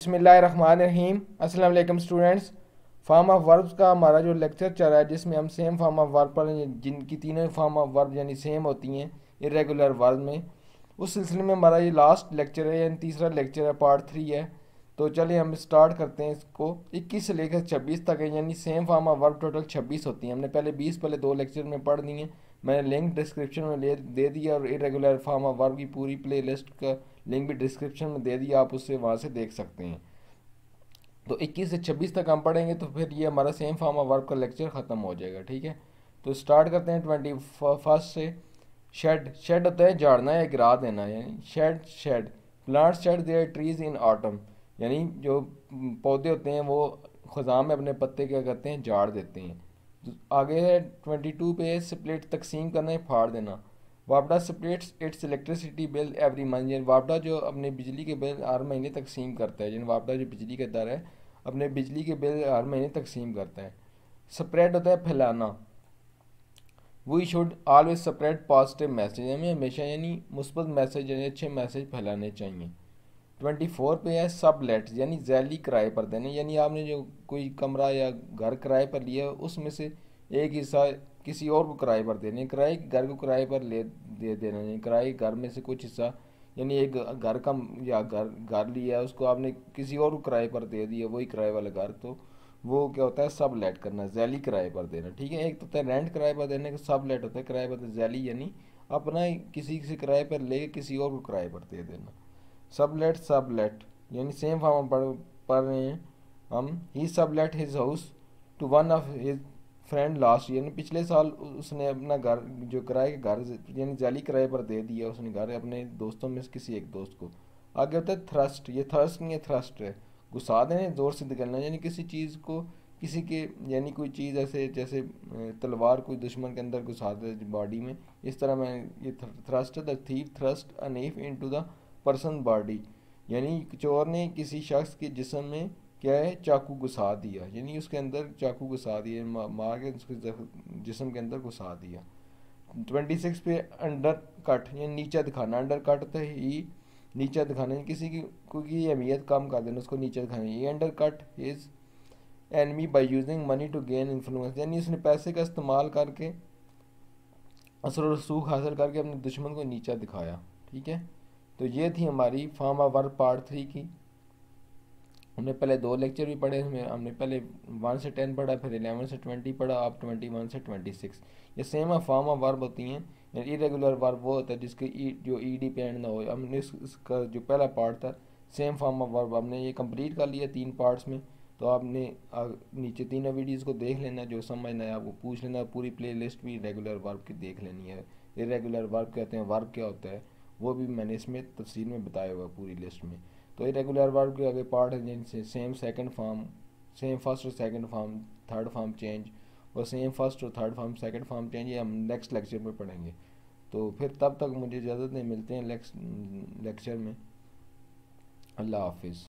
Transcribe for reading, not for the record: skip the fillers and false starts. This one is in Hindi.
बिस्मिल्लाहिर्रहमानिर्रहीम। अस्सलाम वालेकुम स्टूडेंट्स। फॉर्म ऑफ वर्ब्स का हमारा जो लेक्चर चल रहा है जिसमें हम सेम फॉर्म ऑफ वर्ब पढ़ेंगे जिनकी तीनों फॉर्म ऑफ वर्ब यानी सेम होती हैं इरेगुलर वर्ब में। उस सिलसिले में हमारा ये लास्ट लेक्चर है यानी तीसरा लेक्चर है, पार्ट 3 है। तो चलिए हम स्टार्ट करते हैं इसको। 21 से लेकर 26 तक है यानी same form of verb total 26 होती हैं। हमने पहले 20 पहले 2 लेक्चर में पढ़ दी हैं। मैंने लिंक डिस्क्रिप्शन में दे दिया और इरेगुलर फॉर्म ऑफ वर्ब की पूरी प्ले लिस्ट का लिंक भी डिस्क्रिप्शन में दे दिया, आप उससे वहाँ से देख सकते हैं। तो 21 से 26 तक हम पढ़ेंगे तो फिर ये हमारा सेम फॉर्म ऑफ वर्ब का लेक्चर ख़त्म हो जाएगा। ठीक है, तो स्टार्ट करते हैं 21 से। शेड शेड होता है झाड़ना या गिरा देना, यानी shed shed plants shed their trees in autumn, यानी जो पौधे होते हैं वो ख़ुज़ां में अपने पत्ते क्या करते हैं, झाड़ देते हैं। तो आगे है 22 पे स्प्लिट तकसीम करना है, फाड़ देना। वापडा splits its electricity bill every month, यानी वापडा जो अपने बिजली के बिल हर महीने तकसीम करता है, यानी वापडा जो बिजली का दर है अपने बिजली के बिल हर महीने तकसीम करता है। स्प्रेड होता है फैलाना। We should always spread positive message, हमें हमेशा यानी मुस्बत मैसेज यानी अच्छे मैसेज फैलाने चाहिए। 24 पे है सब लेट्स, यानी जैली किराए पर देने, यानी आपने जो कोई कमरा या घर किराए पर लिया उसमें से एक हिस्सा किसी और को किराए पर देने, किराए घर को किराए पर ले दे देना, यानी किराए घर में से कुछ हिस्सा, यानी एक घर का या घर घर लिया उसको आपने किसी और को किराए पर दे दिया, वही किराए वाला घर, तो वो क्या होता है सब लेट करना, जैली किराए पर देना। ठीक है, एक तो होता है रेंट किराए पर देने का, सब लेट होता है किराए पर, जैली यानी अपना ही किसी से किराए पर ले किसी और को किराए पर दे देना। सब लेट यानी सेम फॉर्म पढ़ रहे हैं हम। He sublet his house to one of his friend last, यानी पिछले साल उसने अपना घर जो किराए का घर यानी जाली किराए पर दे दिया उसने घर अपने दोस्तों में से किसी एक दोस्त को। आगे होता है थ्रस्ट, ये थर्स्ट नहीं है थ्रस्ट है, घुसा देने ज़ोर से निकलना, यानी किसी चीज़ को किसी के यानी कोई चीज़ ऐसे जैसे तलवार कोई दुश्मन के अंदर घुसा दे बॉडी में, इस तरह मैं ये thrust the thief thrust a knife into the person body, यानी चोर ने किसी शख्स के जिस्म में क्या है चाकू घुसा दिया, यानी उसके अंदर चाकू घुसा दिया, मार के उसके जिस्म के अंदर घुसा दिया। 26 पे अंडर कट यानी नीचा दिखाना, अंडर कट होता है ही नीचा दिखाना, यानी किसी की अहमियत कम कर देना, उसको नीचा दिखाना। ये undercut is enemy by using money to gain influence, यानी उसने पैसे का इस्तेमाल करके असर और रसूख हासिल करके अपने दुश्मन को नीचा दिखाया। ठीक है, तो ये थी हमारी फॉर्म ऑफ वर्ब पार्ट 3 की। हमने पहले 2 लेक्चर भी पढ़े, हमने पहले 1 से 10 पढ़ा, फिर 11 से 20 पढ़ा, अब 21 से 26। ये सेम फॉर्म ऑफ वर्ब होती हैं। इरेगुलर वर्ब वो होता है जिसके जो ईडी पे एंड ना हो। हमने इसका जो पहला पार्ट था सेम फॉर्म ऑफ वर्ब हमने ये कंप्लीट कर लिया 3 पार्ट्स में। तो आपने नीचे तीनों वीडियोस को देख लेना, जो समझना है आपको पूछ लेना, पूरी प्ले लिस्ट भी रेगुलर वर्ब की देख लेनी है। इरेगुलर वर्ब कहते हैं, वर्ब क्या होता है वो भी मैंने इसमें तफसील में बताया हुआ पूरी लिस्ट में। तो इरेगुलर वर्ब के आगे पार्ट है जिनसे same second form, same first और second form, third form change, और सेम फर्स्ट और third form second form change, ये हम नेक्स्ट लेक्चर में पढ़ेंगे। तो फिर तब तक मुझे इजाज़त नहीं, मिलते हैं नेक्स्ट लेक्चर में। अल्लाह हाफिज़।